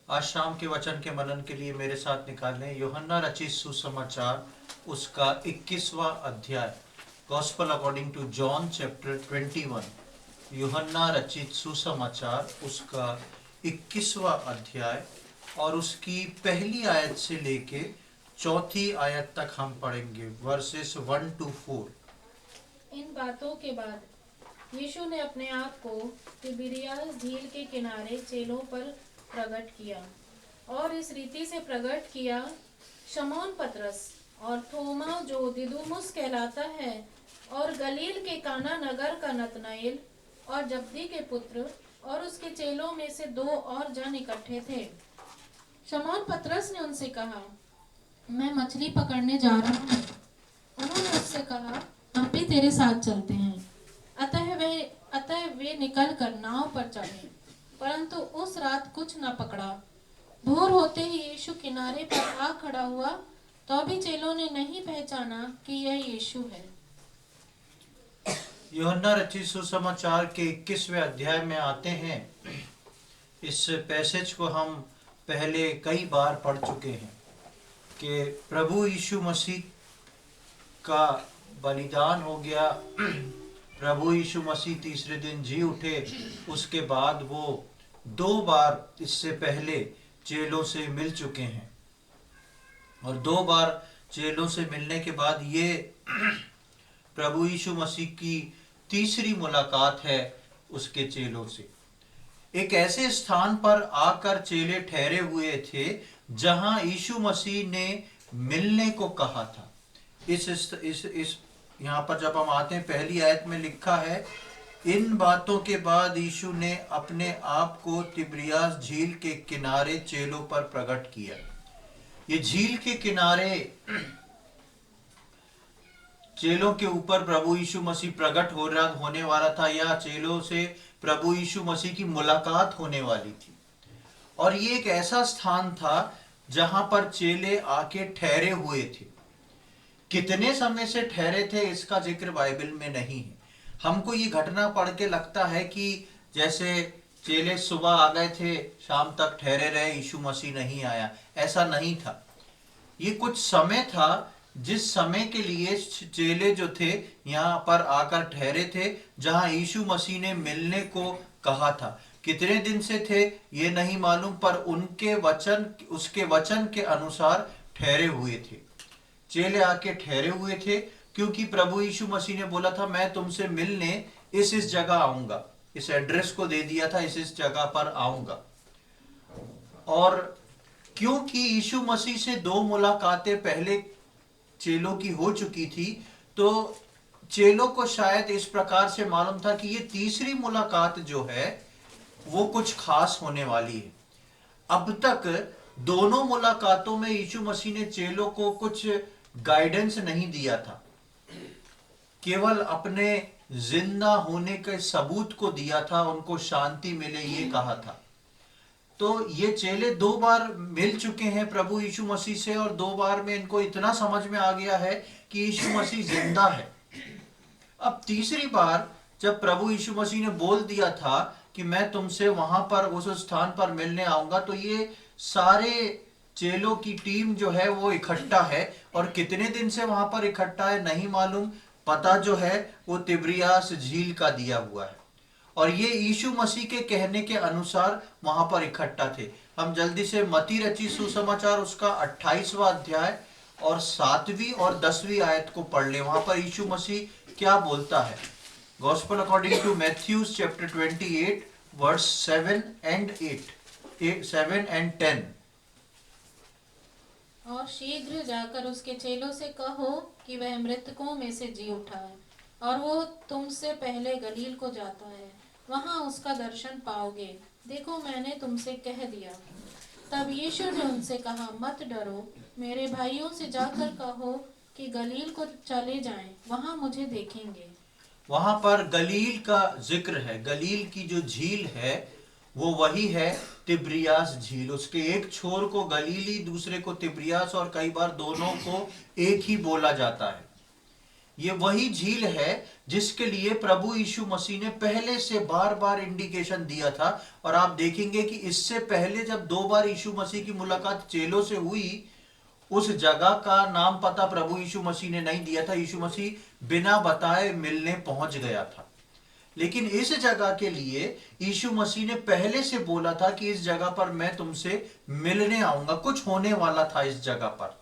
आज शाम के वचन के मनन के लिए मेरे साथ निकालें यूहन्ना रचित सुसमाचार उसका 21वां अध्याय। Gospel according to John chapter 21। यूहन्ना रचित सुसमाचार उसका 21वां अध्याय और उसकी पहली आयत से लेके चौथी आयत तक हम पढ़ेंगे, वर्सेस 1 to 4। इन बातों के बाद यीशु ने अपने आप को तिबिरियास झील के किनारे चेलों पर प्रकट किया और इस रीति से प्रकट किया। शमौन पतरस और थोमा जो दिदुमुस कहलाता है और गलील के काना नगर का नतनएल और जब्दी के पुत्र और उसके चेलों में से 2 और जन इकट्ठे थे। शमौन पतरस ने उनसे कहा, मैं मछली पकड़ने जा रहा हूँ। उन्होंने उससे कहा, हम भी तेरे साथ चलते हैं। अतः वे निकल कर नाव पर चढ़े, परंतु उस रात कुछ न पकड़ा। भोर होते ही यीशु किनारे पर आ खड़ा हुआ, तो भी चेलों ने नहीं पहचाना कि यह यीशु है। यूहन्ना रचित सुसमाचार के 21वें अध्याय में आते हैं। इस पैसेज को हम पहले कई बार पढ़ चुके हैं कि प्रभु यीशु मसीह का बलिदान हो गया, प्रभु यीशु मसीह तीसरे दिन जी उठे। उसके बाद वो 2 बार इससे पहले चेलों से मिल चुके हैं और 2 बार चेलों से मिलने के बाद ये प्रभु यीशु मसीह की तीसरी मुलाकात है उसके चेलों से। एक ऐसे स्थान पर आकर चेले ठहरे हुए थे जहां यीशु मसीह ने मिलने को कहा था। इस यहाँ पर जब हम आते हैं, पहली आयत में लिखा है, इन बातों के बाद यीशु ने अपने आप को तिबिरियास झील के किनारे चेलों पर प्रकट किया। ये झील के किनारे चेलों के ऊपर प्रभु यीशु मसीह प्रकट होने वाला था, या चेलों से प्रभु यीशु मसीह की मुलाकात होने वाली थी। और ये एक ऐसा स्थान था जहां पर चेले आके ठहरे हुए थे। कितने समय से ठहरे थे इसका जिक्र बाइबल में नहीं है। हमको ये घटना पढ़ के लगता है कि जैसे चेले सुबह आ गए थे, शाम तक ठहरे रहे, यीशु मसीह नहीं आया। ऐसा नहीं था। ये कुछ समय था जिस समय के लिए चेले जो थे यहाँ पर आकर ठहरे थे, जहां यीशु मसीह ने मिलने को कहा था। कितने दिन से थे ये नहीं मालूम, पर उसके वचन के अनुसार ठहरे हुए थे। चेले आके ठहरे हुए थे क्योंकि प्रभु यीशु मसीह ने बोला था, मैं तुमसे मिलने इस जगह आऊंगा। इस एड्रेस को दे दिया था, इस जगह पर आऊंगा। और क्योंकि यीशु मसीह से 2 मुलाकातें पहले चेलों की हो चुकी थी, तो चेलों को शायद इस प्रकार से मालूम था कि ये तीसरी मुलाकात जो है वो कुछ खास होने वाली है। अब तक दोनों मुलाकातों में यीशु मसीह ने चेलों को कुछ गाइडेंस नहीं दिया था, केवल अपने जिंदा होने के सबूत को दिया था, उनको शांति मिले ये कहा था। तो ये चेले 2 बार मिल चुके हैं प्रभु यीशु मसीह से, और 2 बार में इनको इतना समझ में आ गया है कि यीशु मसीह जिंदा है। अब तीसरी बार जब प्रभु यीशु मसीह ने बोल दिया था कि मैं तुमसे वहां पर उस स्थान पर मिलने आऊंगा, तो ये सारे चेलों की टीम जो है वो इकट्ठा है। और कितने दिन से वहां पर इकट्ठा है नहीं मालूम, पता जो है वो तिबिरियास झील का दिया हुआ है। और ये यीशु मसीह के कहने के अनुसार वहां पर इकट्ठा थे। हम जल्दी से मत्ती रचित सुसमाचार उसका 28वां अध्याय और 7वीं और 10वीं आयत को पढ़ ले। वहां पर यीशु मसीह क्या बोलता है। Gospel according to Matthews chapter 28 verse 7 and 10। और शीघ्र जाकर उसके चेलों से कहो कि वह मृतकों में से जी उठा है, और वो तुमसे पहले गलील को जाता है, वहां उसका दर्शन पाओगे। देखो, मैंने तुमसे कह दिया। तब यीशु ने उनसे कहा, मत डरो, मेरे भाइयों से जाकर कहो कि गलील को चले जाएं, वहां मुझे देखेंगे। वहां पर गलील का जिक्र है। गलील की जो झील है वो वही है तिबिरियास झील। उसके एक छोर को गलीली, दूसरे को तिबिरियास, और कई बार दोनों को एक ही बोला जाता है। ये वही झील है जिसके लिए प्रभु यीशु मसीह ने पहले से बार बार इंडिकेशन दिया था। और आप देखेंगे कि इससे पहले जब 2 बार यीशु मसीह की मुलाकात चेलों से हुई, उस जगह का नाम पता प्रभु यीशु मसीह ने नहीं दिया था। यीशु मसीह बिना बताए मिलने पहुंच गया था। लेकिन इस जगह के लिए यीशु मसीह ने पहले से बोला था कि इस जगह पर मैं तुमसे मिलने आऊंगा, कुछ होने वाला था इस जगह पर।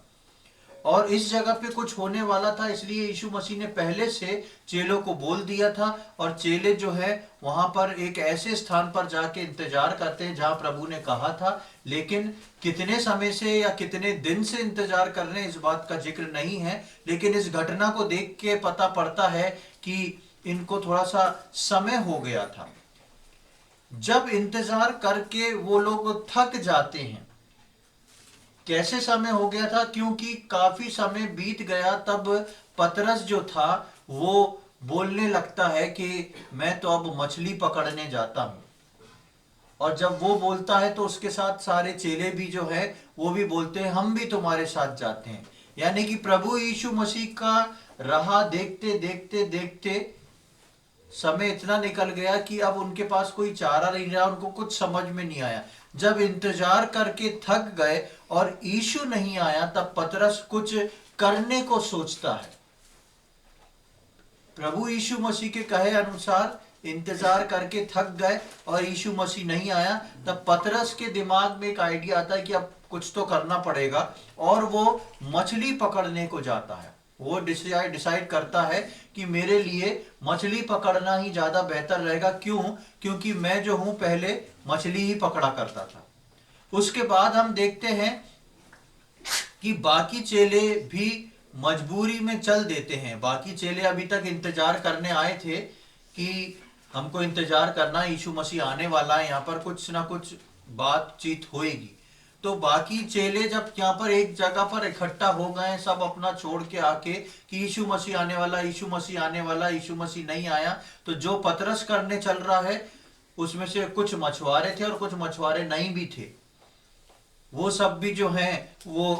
और इस जगह पे कुछ होने वाला था, इसलिए यीशु मसीह ने पहले से चेलों को बोल दिया था। और चेले जो है वहां पर एक ऐसे स्थान पर जाके इंतजार करते हैं जहां प्रभु ने कहा था। लेकिन कितने समय से या कितने दिन से इंतजार कर रहे हैं इस बात का जिक्र नहीं है। लेकिन इस घटना को देख के पता पड़ता है कि इनको थोड़ा सा समय हो गया था। जब इंतजार करके वो लोग थक जाते हैं, कैसे समय हो गया था, क्योंकि काफी समय बीत गया, तब पतरस जो था वो बोलने लगता है कि मैं तो अब मछली पकड़ने जाता हूं। और जब वो बोलता है तो उसके साथ सारे चेले भी जो है वो भी बोलते हैं हम भी तुम्हारे साथ जाते हैं। यानी कि प्रभु यीशु मसीह का राह देखते देखते देखते समय इतना निकल गया कि अब उनके पास कोई चारा नहीं रहा, उनको कुछ समझ में नहीं आया। जब इंतजार करके थक गए और यीशु नहीं आया, तब पतरस कुछ करने को सोचता है। प्रभु यीशु मसीह के कहे अनुसार इंतजार करके थक गए और यीशु मसीह नहीं आया, तब पतरस के दिमाग में एक आइडिया आता है कि अब कुछ तो करना पड़ेगा। और वो मछली पकड़ने को जाता है। वो डिसाइड करता है कि मेरे लिए मछली पकड़ना ही ज्यादा बेहतर रहेगा। क्यों? क्योंकि मैं जो हूं पहले मछली ही पकड़ा करता था। उसके बाद हम देखते हैं कि बाकी चेले भी मजबूरी में चल देते हैं। बाकी चेले अभी तक इंतजार करने आए थे कि हमको इंतजार करना, यीशु मसीह आने वाला है, यहाँ पर कुछ ना कुछ बातचीत होएगी। तो बाकी चेले जब यहाँ पर एक जगह पर इकट्ठा हो गए, सब अपना छोड़ के आके कि यीशु मसीह आने वाला, यीशु मसीह आने वाला, यीशु मसीह नहीं आया। तो जो पतरस करने चल रहा है उसमें से कुछ मछुआरे थे और कुछ मछुआरे नहीं भी थे। वो सब भी जो हैं वो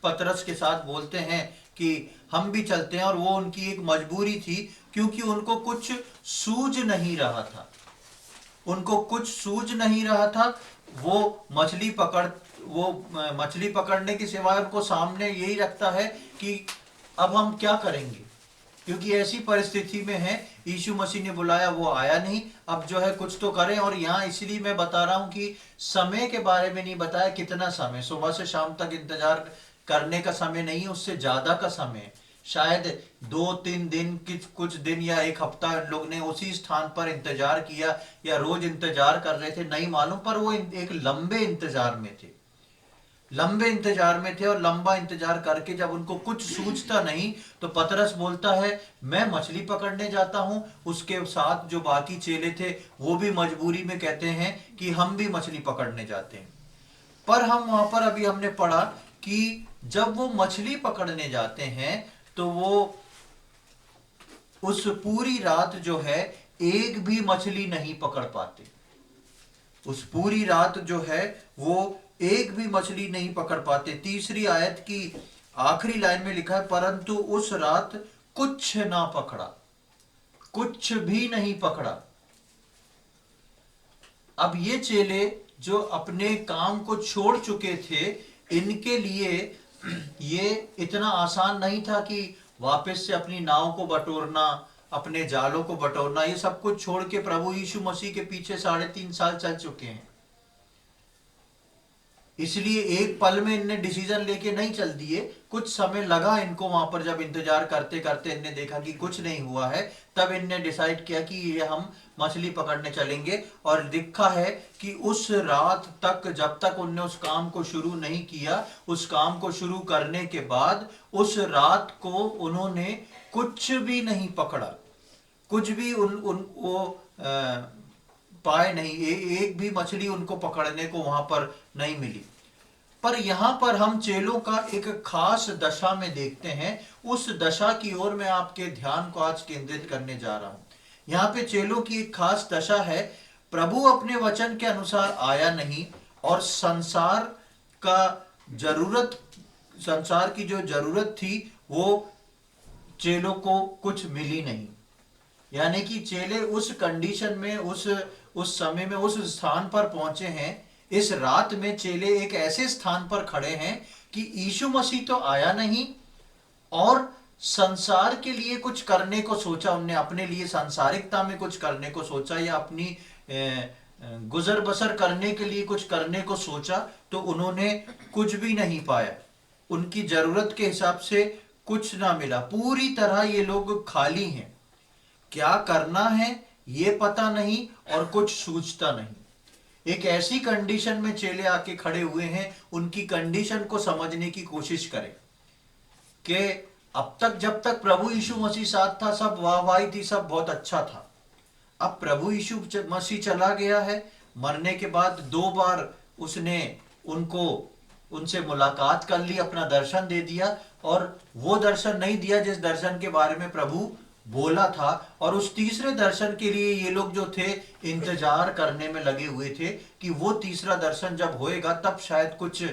पतरस के साथ बोलते हैं कि हम भी चलते हैं। और वो उनकी एक मजबूरी थी, क्योंकि उनको कुछ सूझ नहीं रहा था। उनको कुछ सूझ नहीं रहा था। वो मछली पकड़ने के सिवाय उनको सामने यही रखता है कि अब हम क्या करेंगे, क्योंकि ऐसी परिस्थिति में है। यीशु मसीह ने बुलाया, वो आया नहीं, अब जो है कुछ तो करें। और यहाँ इसलिए मैं बता रहा हूं कि समय के बारे में नहीं बताया कितना समय, सुबह से शाम तक इंतजार करने का समय नहीं, उससे ज्यादा का समय, शायद 2-3 दिन, कुछ दिन या एक हफ्ता लोग ने उसी स्थान पर इंतजार किया या रोज इंतजार कर रहे थे, नहीं मालूम। पर वो एक लंबे इंतजार में थे, लंबे इंतजार में थे। और लंबा इंतजार करके जब उनको कुछ सूझता नहीं, तो पतरस बोलता है मैं मछली पकड़ने जाता हूं। उसके साथ जो बाकी चेले थे वो भी मजबूरी में कहते हैं कि हम भी मछली पकड़ने जाते हैं। पर हम वहां पर अभी हमने पढ़ा कि जब वो मछली पकड़ने जाते हैं तो वो उस पूरी रात जो है एक भी मछली नहीं पकड़ पाते। उस पूरी रात जो है वो एक भी मछली नहीं पकड़ पाते। तीसरी आयत की आखिरी लाइन में लिखा है परंतु उस रात कुछ ना पकड़ा, कुछ भी नहीं पकड़ा। अब ये चेले जो अपने काम को छोड़ चुके थे, इनके लिए ये इतना आसान नहीं था कि वापस से अपनी नाव को बटोरना, अपने जालों को बटोरना। ये सब कुछ छोड़ के प्रभु यीशु मसीह के पीछे 3.5 साल चल चुके हैं। इसलिए एक पल में इनने डिसीजन लेके नहीं चल दिए, कुछ समय लगा इनको वहां पर। जब इंतजार करते करते इनने देखा कि कुछ नहीं हुआ है, तब इनने डिसाइड किया कि ये हम मछली पकड़ने चलेंगे। और दिखा है कि उस रात तक, जब तक उनने उस काम को शुरू नहीं किया, उस काम को शुरू करने के बाद उस रात को उन्होंने कुछ भी नहीं पकड़ा, कुछ भी पाए नहीं, एक भी मछली उनको पकड़ने को वहां पर नहीं मिली। पर यहां पर हम चेलों का एक खास दशा में देखते हैं। उस दशा की ओर मैं आपके ध्यान को आज केंद्रित करने जा रहा हूं। यहाँ पे चेलों की एक खास दशा है। प्रभु अपने वचन के अनुसार आया नहीं और संसार की जो जरूरत थी वो चेलों को कुछ मिली नहीं। यानी कि चेले उस कंडीशन में, उस समय में, उस स्थान पर पहुंचे हैं। इस रात में चेले एक ऐसे स्थान पर खड़े हैं कि यीशु मसीह तो आया नहीं, और संसार के लिए कुछ करने को सोचा, उनने अपने लिए सांसारिकता में कुछ करने को सोचा, या अपनी गुजर बसर करने के लिए कुछ करने को सोचा, तो उन्होंने कुछ भी नहीं पाया। उनकी जरूरत के हिसाब से कुछ ना मिला। पूरी तरह ये लोग खाली हैं, क्या करना है ये पता नहीं और कुछ सूझता नहीं। एक ऐसी कंडीशन में चेले आके खड़े हुए हैं। उनकी कंडीशन को समझने की कोशिश करें कि अब तक, जब तक प्रभु यीशु मसीह साथ था, सब वाहवाही थी, सब बहुत अच्छा था। अब प्रभु यीशु मसीह चला गया है, मरने के बाद 2 बार उसने उनसे मुलाकात कर ली, अपना दर्शन दे दिया, और वो दर्शन नहीं दिया जिस दर्शन के बारे में प्रभु बोला था। और उस तीसरे दर्शन के लिए ये लोग जो थे इंतजार करने में लगे हुए थे कि वो तीसरा दर्शन जब होएगा तब शायद कुछ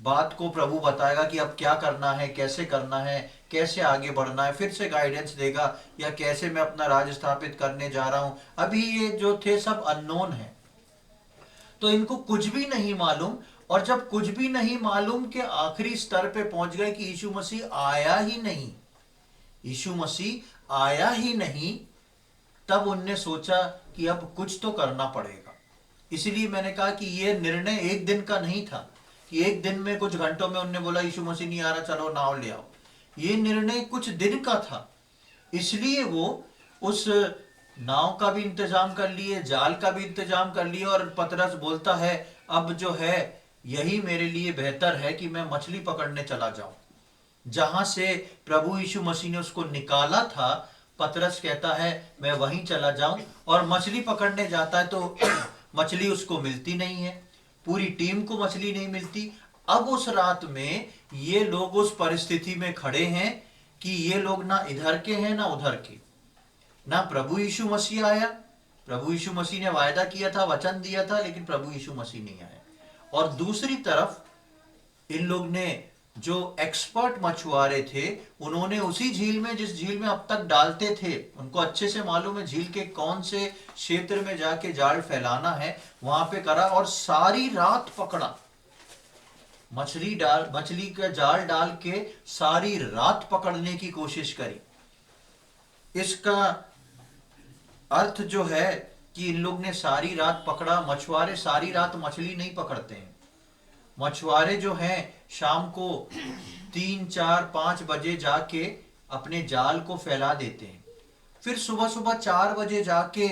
बात को प्रभु बताएगा कि अब क्या करना है, कैसे करना है, कैसे आगे बढ़ना है, फिर से गाइडेंस देगा, या कैसे मैं अपना राज स्थापित करने जा रहा हूं। अभी ये जो थे सब अननोन है, तो इनको कुछ भी नहीं मालूम। और जब कुछ भी नहीं मालूम के आखिरी स्तर पे पहुंच गए कि यीशु मसीह आया ही नहीं, यीशु मसीह आया ही नहीं, तब उनने सोचा कि अब कुछ तो करना पड़ेगा। इसलिए मैंने कहा कि यह निर्णय एक दिन का नहीं था कि एक दिन में, कुछ घंटों में उनने बोला यीशु मसीह नहीं आ रहा, चलो नाव ले आओ। ये निर्णय कुछ दिन का था। इसलिए वो उस नाव का भी इंतजाम कर लिए, जाल का भी इंतजाम कर लिए, और पतरस बोलता है अब जो है यही मेरे लिए बेहतर है कि मैं मछली पकड़ने चला जाऊं। जहां से प्रभु यीशु मसीह ने उसको निकाला था, पतरस कहता है मैं वहीं चला जाऊं, और मछली पकड़ने जाता है तो मछली उसको मिलती नहीं है, पूरी टीम को मछली नहीं मिलती। अब उस रात में ये लोग उस परिस्थिति में खड़े हैं कि ये लोग ना इधर के हैं ना उधर के। ना प्रभु यीशु मसीह आया, प्रभु यीशु मसीह ने वायदा किया था, वचन दिया था, लेकिन प्रभु यीशु मसीह नहीं आया। और दूसरी तरफ इन लोग ने, जो एक्सपर्ट मछुआरे थे, उन्होंने उसी झील में, जिस झील में अब तक डालते थे, उनको अच्छे से मालूम है झील के कौन से क्षेत्र में जाके जाल फैलाना है, वहां पे करा और सारी रात पकड़ा। मछली का जाल डाल के सारी रात पकड़ने की कोशिश करी। इसका अर्थ जो है कि इन लोग ने सारी रात पकड़ा। मछुआरे सारी रात मछली नहीं पकड़ते हैं। मछुआरे जो हैं शाम को 3, 4, 5 बजे जाके अपने जाल को फैला देते हैं, फिर सुबह सुबह 4 बजे जाके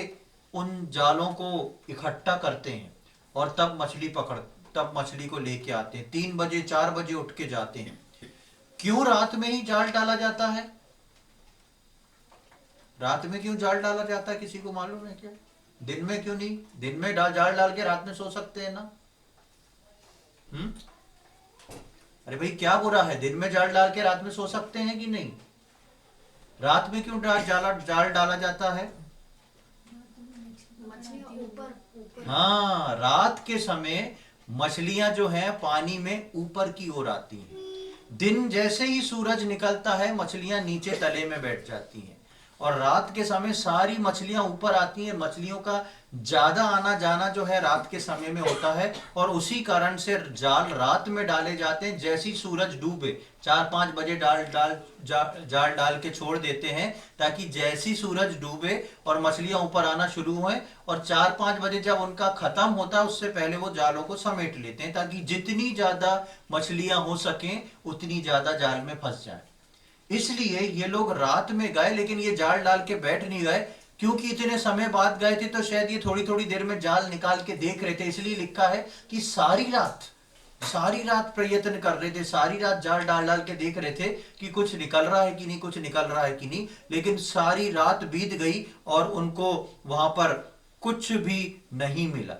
उन जालों को इकट्ठा करते हैं, और तब मछली को लेके आते हैं। 3 बजे 4 बजे उठ के जाते हैं। क्यों रात में ही जाल डाला जाता है? रात में क्यों जाल डाला जाता है, किसी को मालूम है क्या? दिन में क्यों नहीं? दिन में जाल डाल के रात में सो सकते हैं ना। अरे भाई क्या बुरा है, दिन में जाल डाल के रात में सो सकते हैं कि नहीं? रात में क्यों जाल डाला जाता है? हाँ, रात के समय मछलियां जो हैं पानी में ऊपर की ओर आती हैं। दिन जैसे ही सूरज निकलता है मछलियां नीचे तले में बैठ जाती हैं, और रात के समय सारी मछलियां ऊपर आती हैं। मछलियों का ज्यादा आना जाना जो है रात के समय में होता है, और उसी कारण से जाल रात में डाले जाते हैं। जैसी सूरज डूबे 4-5 बजे जाल डाल के छोड़ देते हैं, ताकि जैसी सूरज डूबे और मछलियां ऊपर आना शुरू हुए, और 4-5 बजे जब उनका खत्म होता है उससे पहले वो जालों को समेट लेते हैं, ताकि जितनी ज्यादा मछलियां हो सकें उतनी ज्यादा जाल में फंस जाए। इसलिए ये लोग रात में गए, लेकिन ये जाल डाल के बैठ नहीं गए, क्योंकि इतने समय बाद गए थे तो शायद ये थोड़ी थोड़ी देर में जाल निकाल के देख रहे थे। इसलिए लिखा है कि सारी रात प्रयत्न कर रहे थे, सारी रात जाल डाल डाल के देख रहे थे कि कुछ निकल रहा है कि नहीं, कुछ निकल रहा है कि नहीं। लेकिन सारी रात बीत गई और उनको वहां पर कुछ भी नहीं मिला।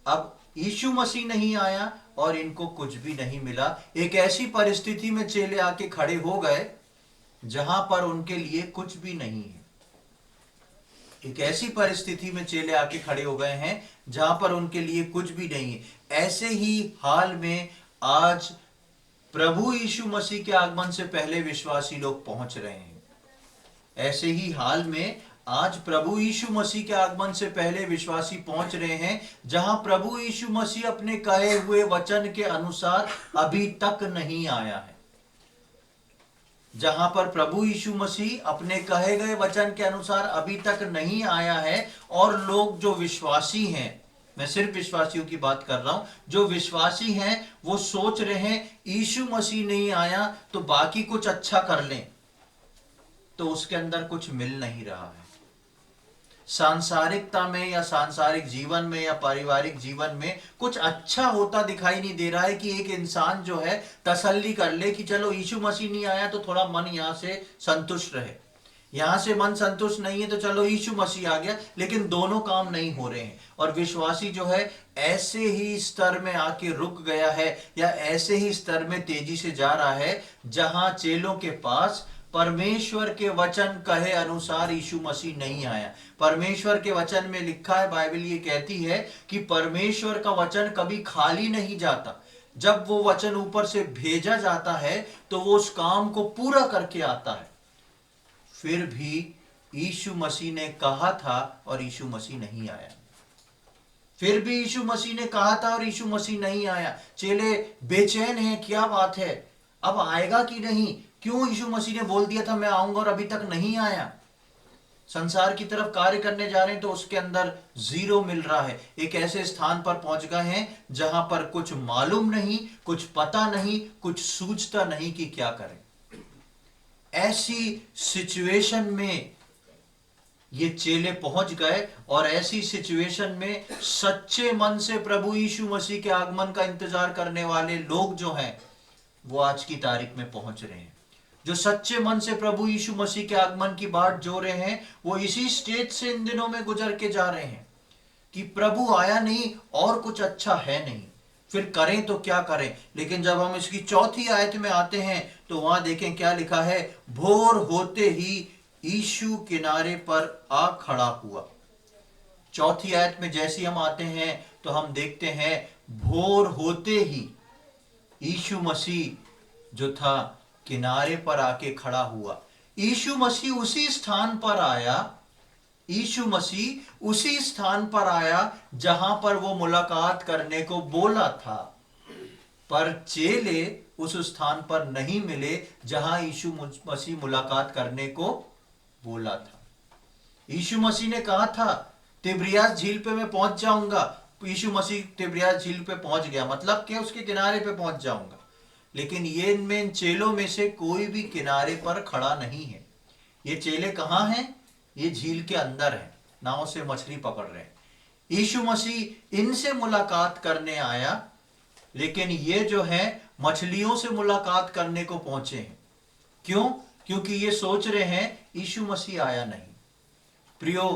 अब यीशु मसीह नहीं आया और इनको कुछ भी नहीं मिला। एक ऐसी परिस्थिति में चेले आके खड़े हो गए जहां पर उनके लिए कुछ भी नहीं है। एक ऐसी परिस्थिति में चेले आके खड़े हो गए हैं जहां पर उनके लिए कुछ भी नहीं है। ऐसे ही हाल में आज प्रभु यीशु मसीह के आगमन से पहले विश्वासी लोग पहुंच रहे हैं। ऐसे ही हाल में आज प्रभु यीशु मसीह के आगमन से पहले विश्वासी पहुंच रहे हैं, जहां प्रभु यीशु मसीह अपने कहे हुए वचन के अनुसार अभी तक नहीं आया है। जहां पर प्रभु यीशु मसीह अपने कहे गए वचन के अनुसार अभी तक नहीं आया है, और लोग जो विश्वासी हैं, मैं सिर्फ विश्वासियों की बात कर रहा हूं, जो विश्वासी हैं वो सोच रहे हैं यीशु मसीह नहीं आया तो बाकी कुछ अच्छा कर लें, तो उसके अंदर कुछ मिल नहीं रहा है। सांसारिकता में या सांसारिक जीवन में या पारिवारिक जीवन में कुछ अच्छा होता दिखाई नहीं दे रहा है कि एक इंसान जो है तसल्ली कर ले कि चलो यीशु मसीह नहीं आया तो थोड़ा मन यहां से संतुष्ट रहे, यहां से मन संतुष्ट नहीं है तो चलो यीशु मसीह आ गया, लेकिन दोनों काम नहीं हो रहे हैं। और विश्वासी जो है ऐसे ही स्तर में आके रुक गया है, या ऐसे ही स्तर में तेजी से जा रहा है जहां चेलों के पास परमेश्वर के वचन कहे अनुसार यीशु मसीह नहीं आया। परमेश्वर के वचन में लिखा है, बाइबल ये कहती है कि परमेश्वर का वचन कभी खाली नहीं जाता। जब वो वचन ऊपर से भेजा जाता है तो वो उस काम को पूरा करके आता है। फिर भी यीशु मसीह ने कहा था और यीशु मसीह नहीं आया। फिर भी यीशु मसीह ने कहा था और यीशु मसीह नहीं आया। चेले बेचैन हैं, क्या बात है, अब आएगा कि नहीं? क्यों यीशु मसीह ने बोल दिया था मैं आऊंगा और अभी तक नहीं आया? संसार की तरफ कार्य करने जा रहे हैं तो उसके अंदर जीरो मिल रहा है। एक ऐसे स्थान पर पहुंच गए हैं जहां पर कुछ मालूम नहीं, कुछ पता नहीं, कुछ सूझता नहीं कि क्या करें। ऐसी सिचुएशन में ये चेले पहुंच गए, और ऐसी सिचुएशन में सच्चे मन से प्रभु यीशु मसीह के आगमन का इंतजार करने वाले लोग जो हैं वो आज की तारीख में पहुंच रहे हैं। जो सच्चे मन से प्रभु यीशु मसीह के आगमन की बाट जो रहे हैं वो इसी स्टेज से इन दिनों में गुजर के जा रहे हैं कि प्रभु आया नहीं और कुछ अच्छा है नहीं, फिर करें तो क्या करें। लेकिन जब हम इसकी चौथी आयत में आते हैं तो वहां देखें क्या लिखा है, भोर होते ही यीशु किनारे पर आ खड़ा हुआ। चौथी आयत में जैसे हम आते हैं तो हम देखते हैं भोर होते ही यीशु मसीह जो था किनारे पर आके खड़ा हुआ। यीशु मसीह उसी स्थान पर आया, यीशु मसीह उसी स्थान पर आया जहां पर वो मुलाकात करने को बोला था, पर चेले उस स्थान पर नहीं मिले जहां यीशु मसीह मुलाकात करने को बोला था। यीशु मसीह ने कहा था तिब्रियास झील पे मैं पहुंच जाऊंगा। यीशु मसीह तिब्रियास झील पे पहुंच गया, मतलब कि उसके किनारे पे पहुंच जाऊंगा। लेकिन ये इनमें इन चेलों में से कोई भी किनारे पर खड़ा नहीं है। ये चेले कहां हैं? ये झील के अंदर हैं, नाव से मछली पकड़ रहे हैं। यीशु मसीह इनसे मुलाकात करने आया, लेकिन ये जो है मछलियों से मुलाकात करने को पहुंचे हैं। क्यों? क्योंकि ये सोच रहे हैं यीशु मसीह आया नहीं। प्रियो,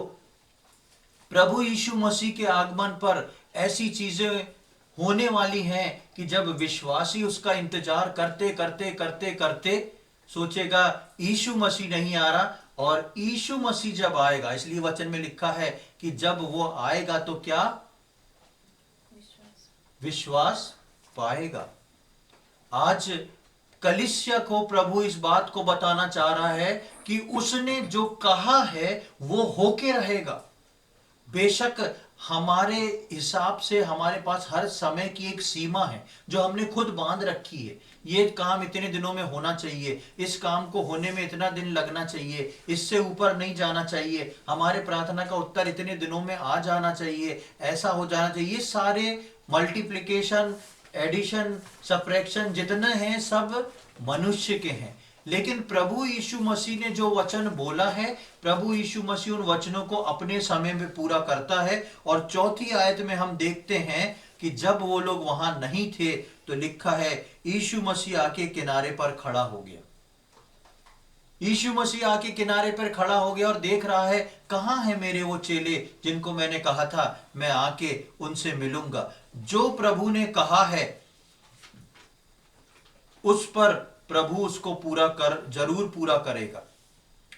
प्रभु यीशु मसीह के आगमन पर ऐसी चीजें होने वाली हैं कि जब विश्वासी उसका इंतजार करते करते करते करते सोचेगा यीशु मसीह नहीं आ रहा, और यीशु मसीह जब आएगा, इसलिए वचन में लिखा है कि जब वो आएगा तो क्या? विश्वास पाएगा। आज कलीसिया को प्रभु इस बात को बताना चाह रहा है कि उसने जो कहा है वो होके रहेगा। बेशक हमारे हिसाब से हमारे पास हर समय की एक सीमा है जो हमने खुद बांध रखी है। ये काम इतने दिनों में होना चाहिए, इस काम को होने में इतना दिन लगना चाहिए, इससे ऊपर नहीं जाना चाहिए, हमारे प्रार्थना का उत्तर इतने दिनों में आ जाना चाहिए, ऐसा हो जाना चाहिए। ये सारे मल्टीप्लिकेशन, एडिशन, सब्ट्रैक्शन जितने हैं सब मनुष्य के हैं। लेकिन प्रभु यीशु मसीह ने जो वचन बोला है, प्रभु यीशु मसीह उन वचनों को अपने समय में पूरा करता है। और चौथी आयत में हम देखते हैं कि जब वो लोग वहां नहीं थे तो लिखा है यीशु मसीह आके किनारे पर खड़ा हो गया। यीशु मसीह आके किनारे पर खड़ा हो गया और देख रहा है कहां है मेरे वो चेले जिनको मैंने कहा था मैं आके उनसे मिलूंगा। जो प्रभु ने कहा है उस पर प्रभु उसको जरूर पूरा करेगा।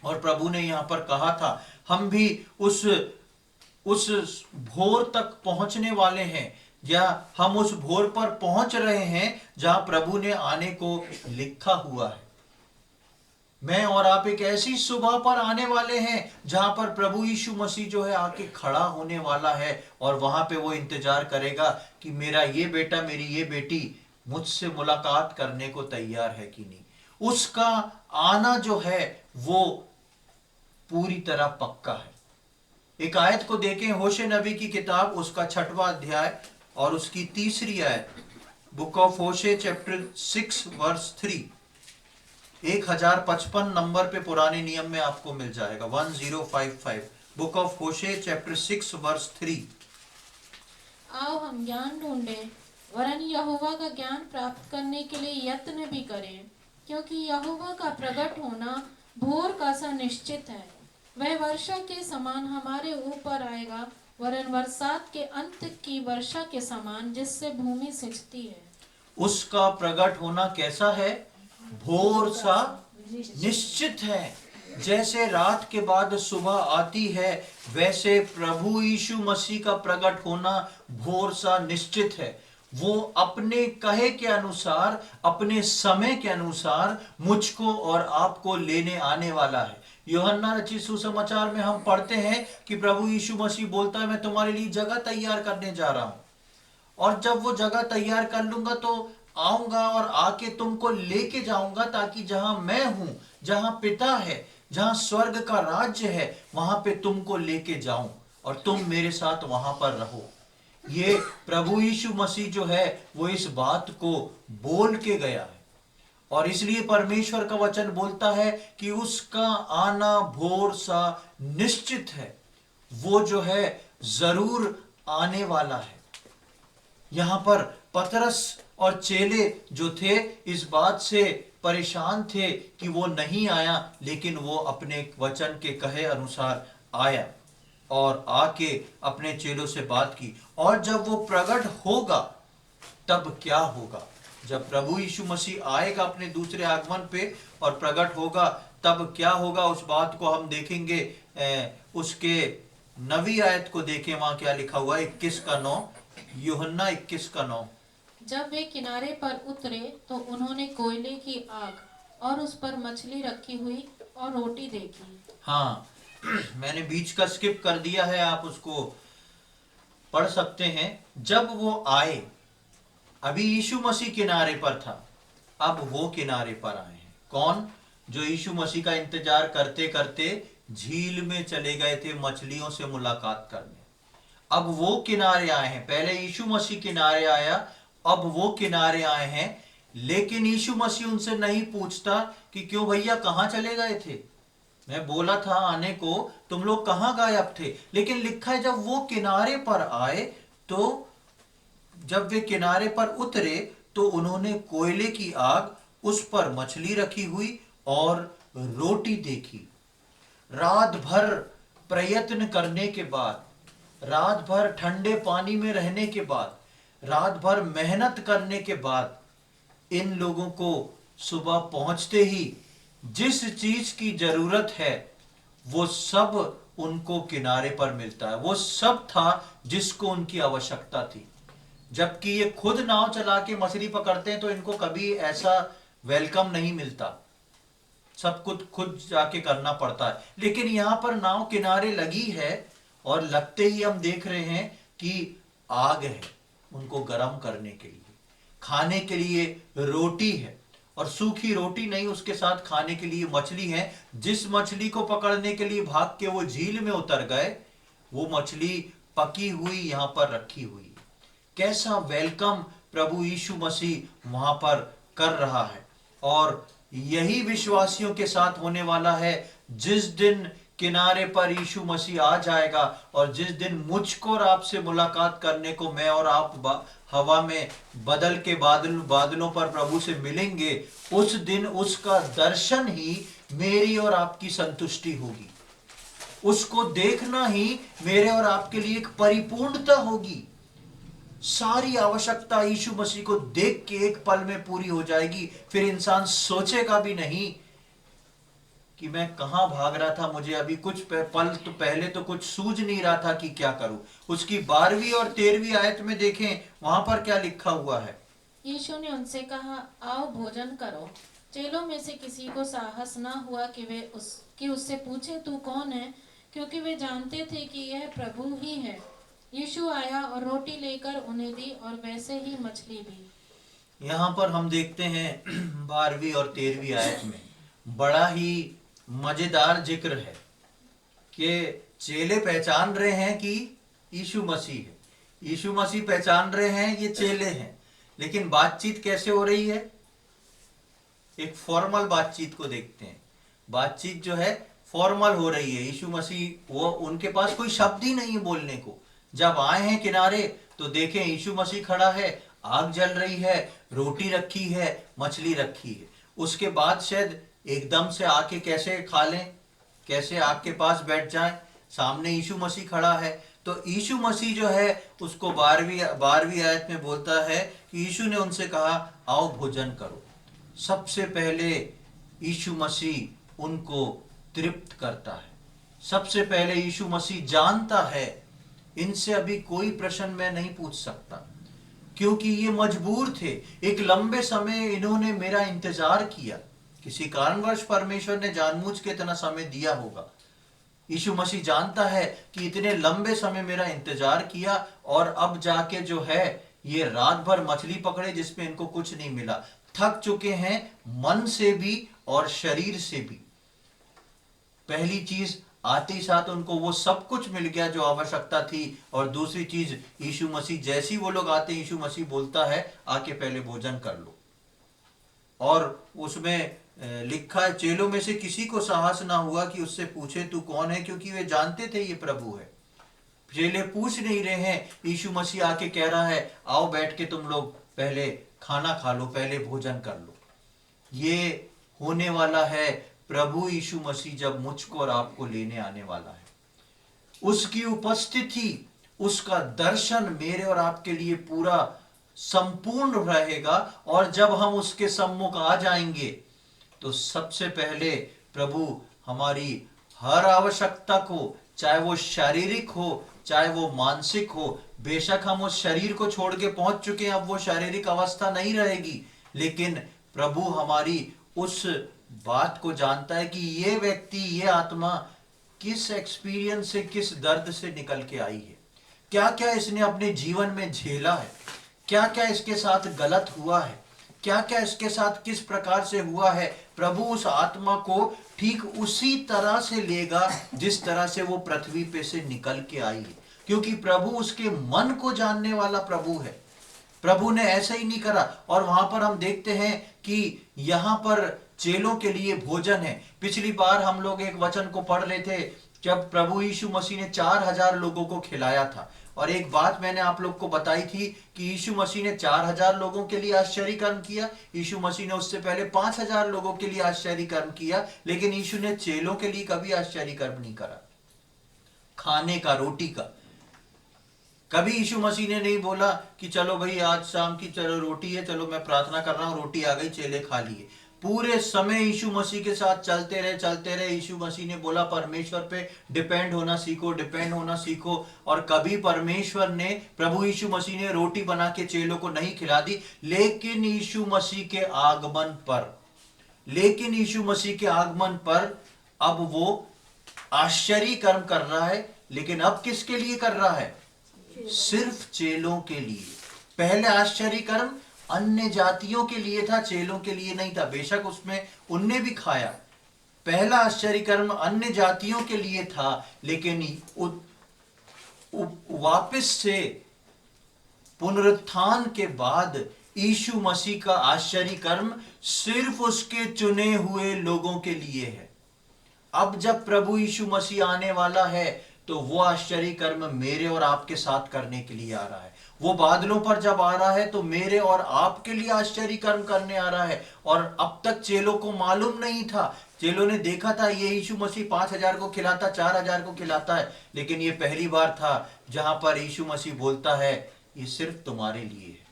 और प्रभु ने यहां पर कहा था हम भी उस भोर तक पहुंचने वाले हैं, या हम उस भोर पर पहुंच रहे हैं जहां प्रभु ने आने को लिखा हुआ है। मैं और आप एक ऐसी सुबह पर आने वाले हैं जहां पर प्रभु यीशु मसीह जो है आके खड़ा होने वाला है, और वहां पे वो इंतजार करेगा कि मेरा ये बेटा, मेरी ये बेटी मुझसे मुलाकात करने को तैयार है कि नहीं। उसका आना जो है वो पूरी तरह पक्का है। एक आयत को देखें, होशे नबी की किताब, उसका 6वां अध्याय और उसकी 3री आयत। बुक ऑफ होशे चैप्टर 6 वर्स 3, 1055 नंबर पे पुराने नियम में आपको मिल जाएगा, 1055। बुक ऑफ होशे चैप्टर 6 वर्स 3। आओ हम ज्ञान ढूंढें, वरन यहोवा का ज्ञान प्राप्त करने के लिए यत्न भी करें, क्योंकि यहोवा का प्रकट होना भोर का सा निश्चित है। वह वर्षा के समान हमारे ऊपर आएगा, वरन बरसात के अंत की वर्षा के समान, जिससे भूमि सिंचती है। उसका प्रकट होना कैसा है? भोर सा निश्चित है। जैसे रात के बाद सुबह आती है, वैसे प्रभु यीशु मसीह का प्रकट होना भोर सा निश्चित है। वो अपने कहे के अनुसार, अपने समय के अनुसार मुझको और आपको लेने आने वाला है। यूहन्ना रचित सुसमाचार में हम पढ़ते हैं कि प्रभु यीशु मसीह बोलता है, मैं तुम्हारे लिए जगह तैयार करने जा रहा हूं, और जब वो जगह तैयार कर लूंगा तो आऊंगा और आके तुमको लेके जाऊंगा, ताकि जहां मैं हूं, जहां पिता है, जहां स्वर्ग का राज्य है, वहां पे तुमको लेके जाऊं और तुम मेरे साथ वहां पर रहो। ये प्रभु यीशु मसीह जो है वो इस बात को बोल के गया है, और इसलिए परमेश्वर का वचन बोलता है कि उसका आना भोर सा निश्चित है। वो जो है जरूर आने वाला है। यहां पर पतरस और चेले जो थे इस बात से परेशान थे कि वो नहीं आया, लेकिन वो अपने वचन के कहे अनुसार आया और आके अपने चेलों से बात की। और जब वो प्रकट होगा तब क्या होगा? जब प्रभु यीशु मसीह आएगा अपने दूसरे आगमन पे और प्रकट होगा, तब क्या होगा उस बात को हम देखेंगे। उसके 9वीं आयत को देखें, वहां क्या लिखा हुआ है, 21:9, यूहन्ना 21:9। जब वे किनारे पर उतरे तो उन्होंने कोयले की आग और उस पर मछली रखी हुई और रोटी देखी। हाँ, मैंने बीच का स्किप कर दिया है, आप उसको पढ़ सकते हैं। जब वो आए, अभी यीशु मसीह किनारे पर था, अब वो किनारे पर आए हैं। कौन? जो यीशु मसीह का इंतजार करते करते झील में चले गए थे मछलियों से मुलाकात करने। अब वो किनारे आए हैं। पहले यीशु मसीह किनारे आया, अब वो किनारे आए हैं। लेकिन यीशु मसीह उनसे नहीं पूछता कि क्यों भैया कहां चले गए थे, मैं बोला था आने को, तुम लोग कहां गायब थे। लेकिन लिखा है जब वो किनारे पर आए, तो जब वे किनारे पर उतरे तो उन्होंने कोयले की आग, उस पर मछली रखी हुई और रोटी देखी। रात भर प्रयत्न करने के बाद, रात भर ठंडे पानी में रहने के बाद, रात भर मेहनत करने के बाद, इन लोगों को सुबह पहुंचते ही जिस चीज की जरूरत है वो सब उनको किनारे पर मिलता है। वो सब था जिसको उनकी आवश्यकता थी। जबकि ये खुद नाव चला के मछली पकड़ते हैं तो इनको कभी ऐसा वेलकम नहीं मिलता, सब कुछ खुद जाके करना पड़ता है। लेकिन यहां पर नाव किनारे लगी है और लगते ही हम देख रहे हैं कि आग है उनको गर्म करने के लिए, खाने के लिए रोटी है, और सूखी रोटी नहीं, उसके साथ खाने के लिए मछली है। जिस मछली को पकड़ने के लिए भाग के वो झील में उतर गए, वो मछली पकी हुई यहां पर रखी हुई। कैसा वेलकम प्रभु यीशु मसीह वहां पर कर रहा है। और यही विश्वासियों के साथ होने वाला है। जिस दिन किनारे पर यीशु मसीह आ जाएगा और जिस दिन मुझको और आपसे मुलाकात करने को मैं और आप हवा में बदल के बादलों पर प्रभु से मिलेंगे, उस दिन उसका दर्शन ही मेरी और आपकी संतुष्टि होगी। उसको देखना ही मेरे और आपके लिए एक परिपूर्णता होगी। सारी आवश्यकता यीशु मसीह को देख के एक पल में पूरी हो जाएगी। फिर इंसान सोचेगा भी नहीं कि मैं कहां भाग रहा था, मुझे अभी कुछ पल तो पहले तो कुछ सूझ नहीं रहा था कि क्या करूं। उसकी 12वीं और 13वीं आयत में देखें, वहां पर क्या लिखा हुआ है। यीशु ने उनसे कहा, आओ भोजन करो। चेलों में से किसी को साहस न हुआ कि उससे पूछे तू कौन है, क्योंकि वे जानते थे कि यह प्रभु ही है। यीशु आया और रोटी लेकर उन्हें दी और वैसे ही मछली भी। यहाँ पर हम देखते हैं 12वीं और 13वीं आयत में बड़ा ही मजेदार जिक्र है कि चेले पहचान रहे हैं कि यीशु मसीह है, यीशु मसीह पहचान रहे हैं ये चेले हैं, लेकिन बातचीत कैसे हो रही है? एक फॉर्मल बातचीत को देखते हैं। बातचीत जो है फॉर्मल हो रही है। यीशु मसीह वो उनके पास कोई शब्द ही नहीं है बोलने को। जब आए हैं किनारे तो देखें यीशु मसीह खड़ा है, आग जल रही है, रोटी रखी है, मछली रखी है। उसके बाद शायद एकदम से आके कैसे खा लें, कैसे आग के पास बैठ जाएं, सामने यीशु मसीह खड़ा है। तो यीशु मसीह जो है उसको 12वीं आयत में बोलता है कि यीशु ने उनसे कहा आओ भोजन करो। सबसे पहले यीशु मसीह उनको तृप्त करता है। सबसे पहले यीशु मसीह जानता है इनसे अभी कोई प्रश्न मैं नहीं पूछ सकता, क्योंकि ये मजबूर थे। एक लंबे समय इन्होंने मेरा इंतजार किया, किसी कारणवश परमेश्वर ने जानबूझ के इतना समय दिया होगा। यीशु मसीह जानता है कि इतने लंबे समय मेरा इंतजार किया और अब जाके जो है ये रात भर मछली पकड़े जिसमें इनको कुछ नहीं मिला। थक चुके हैं मन से भी और शरीर से भी। पहली चीज आते ही साथ उनको वो सब कुछ मिल गया जो आवश्यकता थी, और दूसरी चीज यीशु मसीह जैसी वो लोग आते यीशु मसीह बोलता है आके पहले भोजन कर लो। और उसमें लिखा है चेलों में से किसी को साहस ना हुआ कि उससे पूछे तू कौन है, क्योंकि वे जानते थे ये प्रभु है। चेले पूछ नहीं रहे हैं, यीशु मसीह आके कह रहा है आओ बैठ के तुम लोग पहले खाना खा लो, पहले भोजन कर लो। ये होने वाला है प्रभु यीशु मसीह जब मुझको और आपको लेने आने वाला है। उसकी उपस्थिति, उसका दर्शन मेरे और आपके लिए पूरा संपूर्ण रहेगा। और जब हम उसके सम्मुख आ जाएंगे तो सबसे पहले प्रभु हमारी हर आवश्यकता को, चाहे वो शारीरिक हो चाहे वो मानसिक हो, बेशक हम उस शरीर को छोड़ के पहुंच चुके हैं, अब वो शारीरिक अवस्था नहीं रहेगी, लेकिन प्रभु हमारी उस बात को जानता है कि ये व्यक्ति, ये आत्मा किस एक्सपीरियंस से, किस दर्द से निकल के आई है, क्या क्या इसने अपने जीवन में झेला है, क्या क्या इसके साथ गलत हुआ है, क्या क्या इसके साथ किस प्रकार से हुआ है। प्रभु उस आत्मा को ठीक उसी तरह से लेगा जिस तरह से वो पृथ्वी पे से निकल के आई है, क्योंकि प्रभु उसके मन को जानने वाला प्रभु है। प्रभु ने ऐसा ही नहीं करा। और वहां पर हम देखते हैं कि यहां पर चेलों के लिए भोजन है। पिछली बार हम लोग एक वचन को पढ़ रहे थे जब प्रभु यीशु मसीह ने 4000 लोगों को खिलाया था। और एक बात मैंने आप लोग को बताई थी कि यीशु मसीह ने 4000 लोगों के लिए आश्चर्य कर्म किया। यीशु मसीह ने उससे पहले 5000 लोगों के लिए आश्चर्य कर्म किया, लेकिन यीशु ने चेलों के लिए कभी आश्चर्य कर्म नहीं करा। खाने का, रोटी का, कभी यीशु मसीह ने नहीं बोला कि चलो भाई आज शाम की चलो रोटी है, चलो मैं प्रार्थना कर रहा हूं, रोटी आ गई, चेले खा लिए। पूरे समय यीशु मसीह के साथ चलते रहे। यीशु मसीह ने बोला परमेश्वर पे डिपेंड होना सीखो, डिपेंड होना सीखो। और कभी परमेश्वर ने, प्रभु यीशु मसीह ने रोटी बना के चेलों को नहीं खिला दी, लेकिन यीशु मसीह के आगमन पर अब वो आश्चर्य कर्म कर रहा है। लेकिन अब किसके लिए कर रहा है? सिर्फ चेलों के लिए। पहले आश्चर्य कर्म अन्य जातियों के लिए था, चेलों के लिए नहीं था। बेशक उसमें उनने भी खाया। पहला आश्चर्य कर्म अन्य जातियों के लिए था, लेकिन वापस से पुनरुत्थान के बाद यीशु मसीह का आश्चर्य कर्म सिर्फ उसके चुने हुए लोगों के लिए है। अब जब प्रभु यीशु मसीह आने वाला है तो वो आश्चर्य कर्म मेरे और आपके साथ करने के लिए आ रहा है। वो बादलों पर जब आ रहा है तो मेरे और आपके लिए आश्चर्य कर्म करने आ रहा है। और अब तक चेलों को मालूम नहीं था। चेलों ने देखा था ये यीशु मसीह 5000 को खिलाता, 4000 को खिलाता है, लेकिन ये पहली बार था जहां पर यीशु मसीह बोलता है ये सिर्फ तुम्हारे लिए है,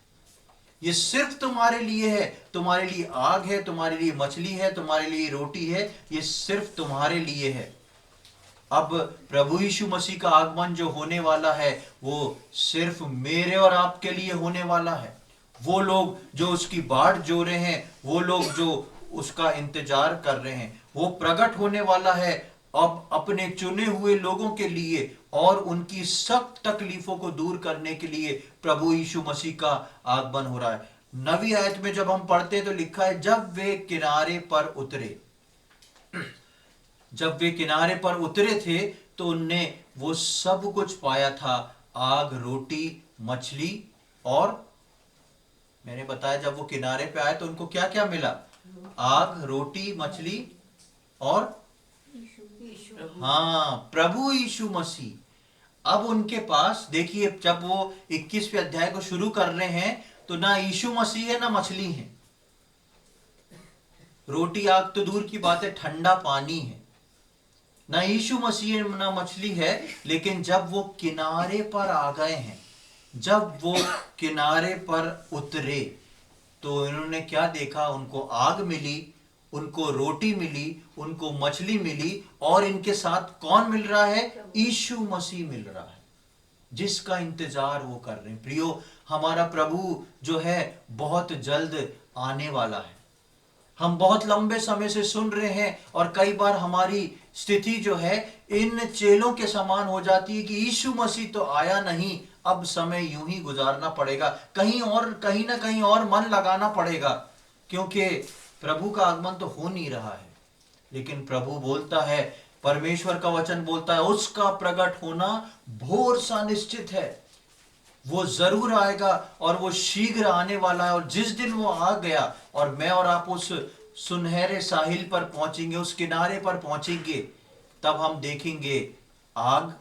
ये सिर्फ तुम्हारे लिए है। तुम्हारे लिए आग है, तुम्हारे लिए मछली है, तुम्हारे लिए रोटी है, ये सिर्फ तुम्हारे लिए है। अब प्रभु यीशु मसीह का आगमन जो होने वाला है वो सिर्फ मेरे और आपके लिए होने वाला है। वो लोग जो उसकी बाट जो रहे हैं, वो लोग जो उसका इंतजार कर रहे हैं। वो प्रकट होने वाला है अब अपने चुने हुए लोगों के लिए, और उनकी सख्त तकलीफों को दूर करने के लिए प्रभु यीशु मसीह का आगमन हो रहा है। 9वीं आयत में जब हम पढ़ते हैं तो लिखा है, जब वे किनारे पर उतरे, जब वे किनारे पर उतरे थे तो उनने वो सब कुछ पाया था, आग, रोटी, मछली, और मैंने बताया जब वो किनारे पे आए तो उनको क्या क्या मिला? आग, रोटी, मछली और हाँ, प्रभु यीशु मसीह। अब उनके पास देखिए, जब वो 21वें अध्याय को शुरू कर रहे हैं तो ना यीशु मसीह है ना मछली है, रोटी आग तो दूर की बात है, ठंडा पानी है, ना यीशु मसीह है ना मछली है। लेकिन जब वो किनारे पर आ गए हैं, जब वो किनारे पर उतरे तो इन्होंने क्या देखा? उनको आग मिली, उनको रोटी मिली, उनको मछली मिली, और इनके साथ कौन मिल रहा है? यीशु मसीह मिल रहा है, जिसका इंतजार वो कर रहे हैं। प्रियो, हमारा प्रभु जो है बहुत जल्द आने वाला है। हम बहुत लंबे समय से सुन रहे हैं, और कई बार हमारी स्थिति जो है इन चेलों के समान हो जाती है कि यीशु मसीह तो आया नहीं, अब समय यूं ही गुजारना पड़ेगा, कहीं ना कहीं और मन लगाना पड़ेगा, क्योंकि प्रभु का आगमन तो हो नहीं रहा है। लेकिन प्रभु बोलता है, परमेश्वर का वचन बोलता है, उसका प्रकट होना भोर सा निश्चित है, वो जरूर आएगा और वो शीघ्र आने वाला है। और जिस दिन वो आ गया और मैं और आप उस सुनहरे साहिल पर पहुंचेंगे, उस किनारे पर पहुंचेंगे, तब हम देखेंगे आग,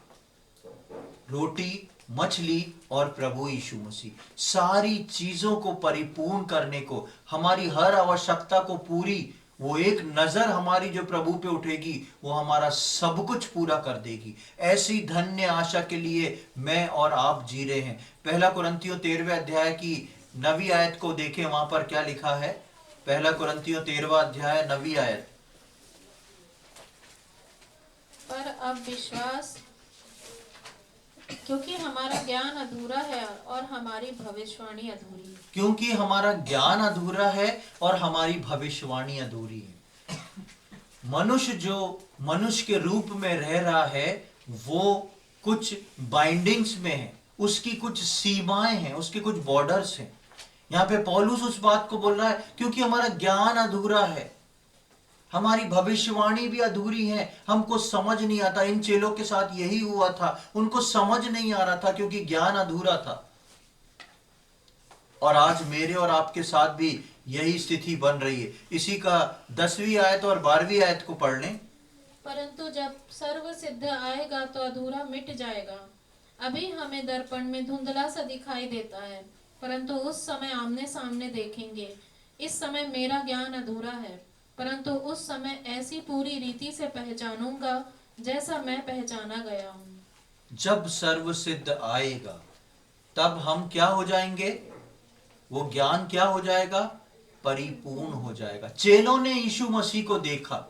रोटी, मछली और प्रभु यीशु मसीह। सारी चीजों को परिपूर्ण करने को, हमारी हर आवश्यकता को पूरी, वो एक नजर हमारी जो प्रभु पे उठेगी, वो हमारा सब कुछ पूरा कर देगी। ऐसी धन्य आशा के लिए मैं और आप जी रहे हैं। पहला कुरिन्थियों 13वें अध्याय की 9वीं आयत को देखें, वहां पर क्या लिखा है? पहला कुरिन्थियों 13वां अध्याय 9वीं आयत। पर अब विश्वास, क्योंकि हमारा ज्ञान अधूरा है और हमारी भविष्यवाणी अधूरी है। क्योंकि हमारा ज्ञान अधूरा है और हमारी भविष्यवाणी अधूरी है। मनुष्य जो मनुष्य के रूप में रह रहा है, वो कुछ बाइंडिंग्स में है, उसकी कुछ सीमाएं हैं, उसके कुछ बॉर्डर्स हैं। यहाँ पे पौलुस उस बात को बोल रहा है, क्योंकि हमारा ज्ञान अधूरा है, हमारी भविष्यवाणी भी अधूरी है, हमको समझ नहीं आता। इन चेलों के साथ यही हुआ था, उनको समझ नहीं आ रहा था क्योंकि ज्ञान अधूरा था। और आज मेरे और आपके साथ भी यही स्थिति बन रही है। इसी का 10वीं आयत और 12वीं आयत को पढ़ लें। परंतु जब सर्व सिद्ध आएगा तो अधूरा मिट जाएगा। अभी हमें दर्पण में धुंधला सा दिखाई देता है, परंतु उस समय आमने सामने देखेंगे। इस समय मेरा ज्ञान अधूरा है, परंतु उस समय ऐसी पूरी रीति से पहचानूंगा जैसा मैं पहचाना गया हूँ। जब सर्व सिद्ध आएगा तब हम क्या हो जाएंगे? वो ज्ञान क्या हो जाएगा? परिपूर्ण हो जाएगा। चेलों ने यीशु मसीह को देखा,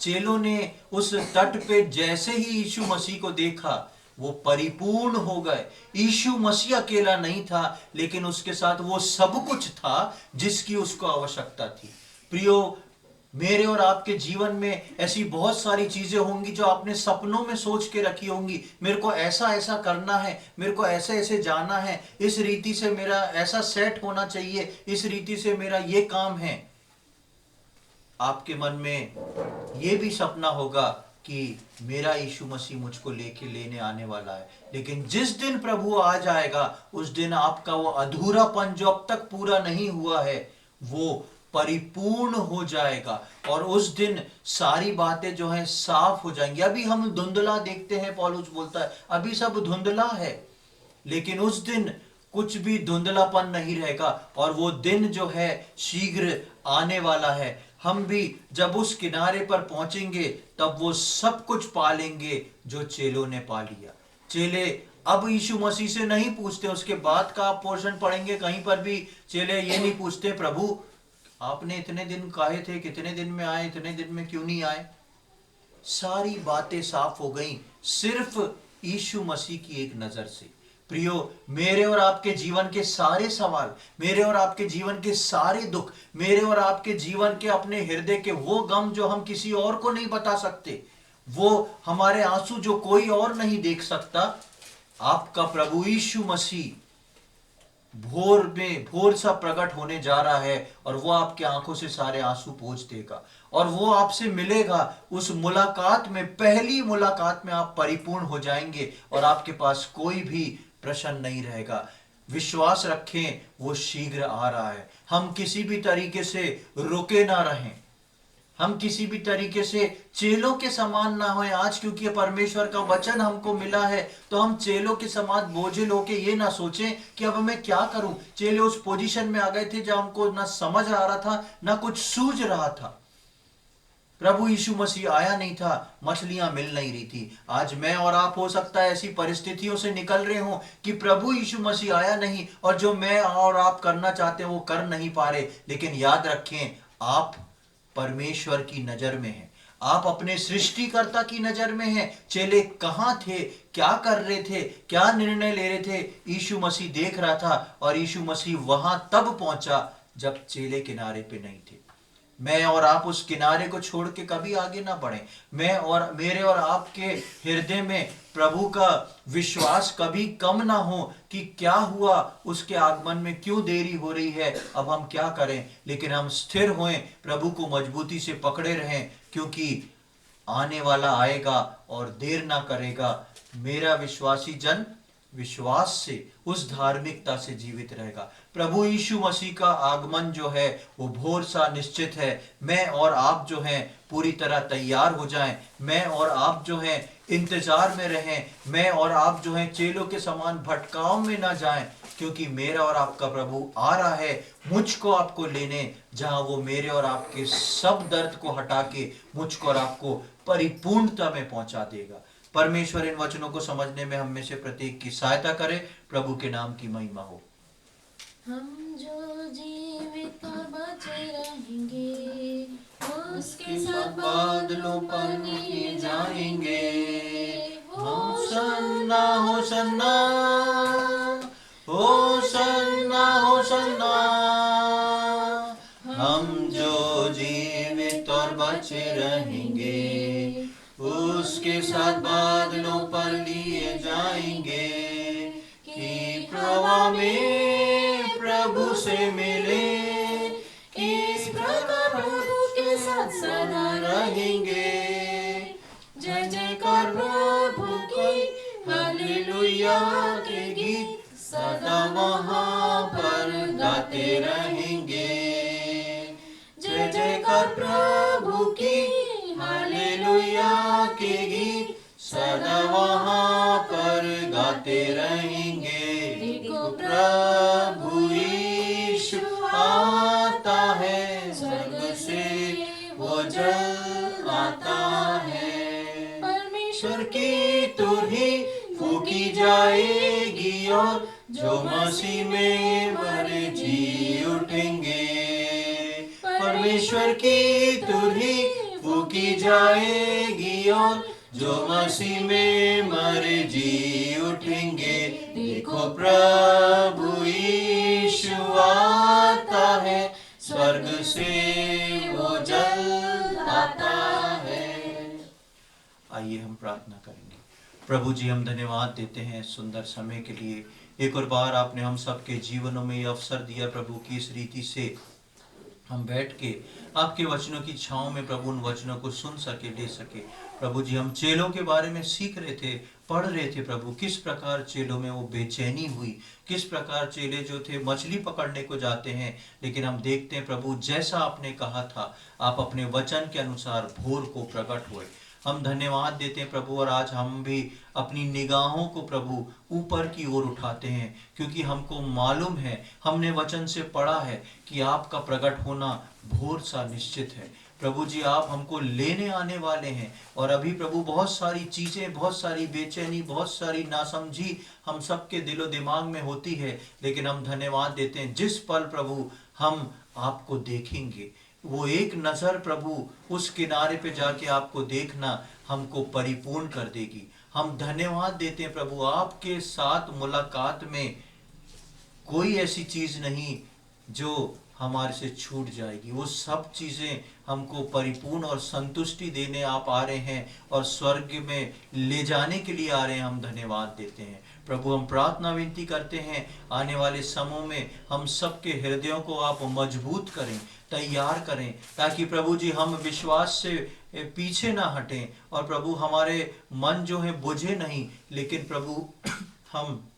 चेलों ने उस तट पे जैसे ही यीशु मसीह को देखा, वो परिपूर्ण हो गए। यीशु मसीह अकेला नहीं था, लेकिन उसके साथ वो सब कुछ था जिसकी उसको आवश्यकता थी। प्रियो, मेरे और आपके जीवन में ऐसी बहुत सारी चीजें होंगी जो आपने सपनों में सोच के रखी होंगी। मेरे को ऐसा ऐसा करना है, मेरे को ऐसे ऐसे जाना है, इस रीति से मेरा ऐसा सेट होना चाहिए, इस रीति से मेरा ये काम है। आपके मन में ये भी सपना होगा कि मेरा यीशु मसीह मुझको लेने आने वाला है। लेकिन जिस दिन प्रभु आ जाएगा, उस दिन आपका वो अधूरापन जो अब तक पूरा नहीं हुआ है, वो परिपूर्ण हो जाएगा। और उस दिन सारी बातें जो हैं साफ हो जाएंगी। अभी हम धुंधला देखते हैं, पौलुस बोलता है अभी सब धुंधला है, लेकिन उस दिन कुछ भी धुंधलापन नहीं रहेगा, और वो दिन जो है शीघ्र आने वाला है। हम भी जब उस किनारे पर पहुंचेंगे तब वो सब कुछ पा लेंगे जो चेलों ने पा लिया। चेले अब यीशु मसीह से नहीं पूछते, उसके बाद का आप पोर्शन पढ़ेंगे, कहीं पर भी चेले ये नहीं पूछते प्रभु आपने इतने दिन कहे थे, कितने दिन में आए, इतने दिन में क्यों नहीं आए। सारी बातें साफ हो गई सिर्फ यीशु मसीह की एक नजर से। प्रियो, मेरे और आपके जीवन के सारे सवाल, मेरे और आपके जीवन के सारे दुख, मेरे और आपके जीवन के अपने हृदय के वो गम जो हम किसी और को नहीं बता सकते, वो हमारे आंसू जो कोई और नहीं देख सकता, आपका प्रभु यीशु मसीह भोर सा प्रकट होने जा रहा है और वो आपके आंखों से सारे आंसू पोंछ देगा और वो आपसे मिलेगा। उस मुलाकात में, पहली मुलाकात में आप परिपूर्ण हो जाएंगे और आपके पास कोई भी प्रश्न नहीं रहेगा। विश्वास रखें, वो शीघ्र आ रहा है। हम किसी भी तरीके से रुके ना रहें, हम किसी भी तरीके से चेलों के समान ना होए आज, क्योंकि परमेश्वर का वचन हमको मिला है तो हम चेलों के समान बोझिल होके ये ना सोचें कि अब मैं क्या करूं। चेले उस पोजीशन में आ गए थे जब हमको ना समझ आ रहा था, ना कुछ सूझ रहा था। प्रभु यीशु मसीह आया नहीं था, मछलियां मिल नहीं रही थी। आज मैं और आप हो सकता है ऐसी परिस्थितियों से निकल रहे हो कि प्रभु यीशु मसीह आया नहीं और जो मैं और आप करना चाहते हैं वो कर नहीं पा रहे। लेकिन याद रखें, आप परमेश्वर की नजर में हैं, आप अपने सृष्टिकर्ता की नजर में हैं। चेले कहां थे, क्या कर रहे थे, क्या निर्णय ले रहे थे, यीशु मसीह देख रहा था और यीशु मसीह वहां तब पहुंचा जब चेले किनारे पे नहीं थे। मैं और आप उस किनारे को छोड़ के कभी आगे ना बढ़े। मैं और मेरे और आपके हृदय में प्रभु का विश्वास कभी कम ना हो कि क्या हुआ, उसके आगमन में क्यों देरी हो रही है, अब हम क्या करें। लेकिन हम स्थिर होएं, प्रभु को मजबूती से पकड़े रहें, क्योंकि आने वाला आएगा और देर ना करेगा। मेरा विश्वासी जन विश्वास से, उस धार्मिकता से जीवित रहेगा। प्रभु यीशु मसीह का आगमन जो है वो भोर सा निश्चित है। मैं और आप जो हैं पूरी तरह तैयार हो जाएं, मैं और आप जो हैं इंतजार में रहें, मैं और आप जो हैं चेलों के समान भटकाव में ना जाएं, क्योंकि मेरा और आपका प्रभु आ रहा है मुझको आपको लेने, जहां वो मेरे और आपके सब दर्द को हटा के मुझको और आपको परिपूर्णता में पहुंचा देगा। परमेश्वर इन वचनों को समझने में हम में से प्रत्येक की सहायता करे। प्रभु के नाम की महिमा हो। हम जो जीवित और बचे रहेंगे उसके साथ बादलों पर लिए जाएंगे। होसन्ना होसन्ना होसन्ना होसन्ना, हम जो जीवित और बचे रहेंगे उसके साथ बादलों पर लिए जाएंगे कि प्रभा में प्रभु से मिले, इस प्रकार प्रभु के साथ सदा रहेंगे। जय जयकार प्रभु की, हालेलुया के गीत सदा वहाँ पर गाते रहेंगे। जय जयकार प्रभु की, हालेलुया के गीत सदा वहाँ पर गाते रहेंगे। देखो प्रभु यीशु आता है, स्वर्ग से वो जल आता है। परमेश्वर की तुरही फूकी जाएगी और जो मसीह में मरे जी उठेंगे। परमेश्वर की तुरही फूकी जाएगी और जो मसीह में मरे जी उठेंगे। देखो प्रभु यीशु आता है, स्वर्ग से वो जल आता है। आइए हम प्रार्थना करेंगे। प्रभु जी, हम धन्यवाद देते हैं सुंदर समय के लिए। एक और बार आपने हम सबके जीवनों में यह अवसर दिया प्रभु की इस रीति से हम बैठ के आपके वचनों की छांव में प्रभु उन वचनों को सुन सके, ले सके। प्रभु जी, हम चेलों के बारे में सीख रहे थे, पढ़ रहे थे प्रभु, किस प्रकार चेलों में वो बेचैनी हुई, किस प्रकार चेले जो थे मछली पकड़ने को जाते हैं, लेकिन हम देखते हैं प्रभु जैसा आपने कहा था, आप अपने वचन के अनुसार भोर को प्रकट हुए। हम धन्यवाद देते हैं प्रभु, और आज हम भी अपनी निगाहों को प्रभु ऊपर की ओर उठाते हैं, क्योंकि हमको मालूम है, हमने वचन से पढ़ा है कि आपका प्रकट होना भोर सा निश्चित है। प्रभु जी, आप हमको लेने आने वाले हैं, और अभी प्रभु बहुत सारी चीजें, बहुत सारी बेचैनी, बहुत सारी नासमझी हम सबके दिलो दिमाग में होती है, लेकिन हम धन्यवाद देते हैं जिस पल प्रभु हम आपको देखेंगे, वो एक नजर प्रभु उस किनारे पे जाके आपको देखना हमको परिपूर्ण कर देगी, हम धन्यवाद देते हैं प्रभु, आपके साथ मुलाकात में कोई ऐसी चीज नहीं जो हमारे से छूट जाएगी। वो सब चीजें हमको परिपूर्ण और संतुष्टि देने आप आ रहे हैं और स्वर्ग में ले जाने के लिए आ रहे हैं। हम धन्यवाद देते हैं प्रभु। हम प्रार्थना विनती करते हैं आने वाले समय में हम सबके हृदयों को आप मजबूत करें, तैयार करें, ताकि प्रभु जी हम विश्वास से पीछे ना हटें और प्रभु हमारे मन जो है बुझे नहीं, लेकिन प्रभु हम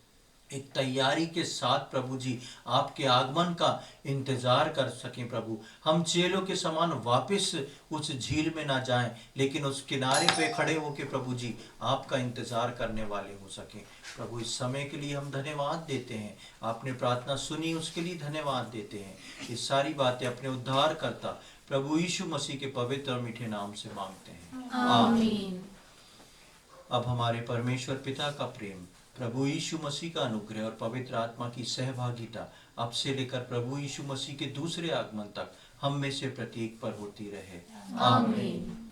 एक तैयारी के साथ प्रभु जी आपके आगमन का इंतजार कर सकें प्रभु। हम चेलों के समान वापस उस झील में ना जाएं, लेकिन उस किनारे पे खड़े होके प्रभु जी आपका इंतजार करने वाले हो सकें प्रभु। इस समय के लिए हम धन्यवाद देते हैं, आपने प्रार्थना सुनी उसके लिए धन्यवाद देते हैं। ये सारी बातें अपने उद्धार करता प्रभु यीशु मसीह के पवित्र और मीठे नाम से मांगते हैं, आमीन। अब हमारे परमेश्वर पिता का प्रेम, प्रभु यीशु मसीह का अनुग्रह और पवित्र आत्मा की सहभागिता अब से लेकर प्रभु यीशु मसीह के दूसरे आगमन तक हम में से प्रत्येक पर होती रहे, आमीन।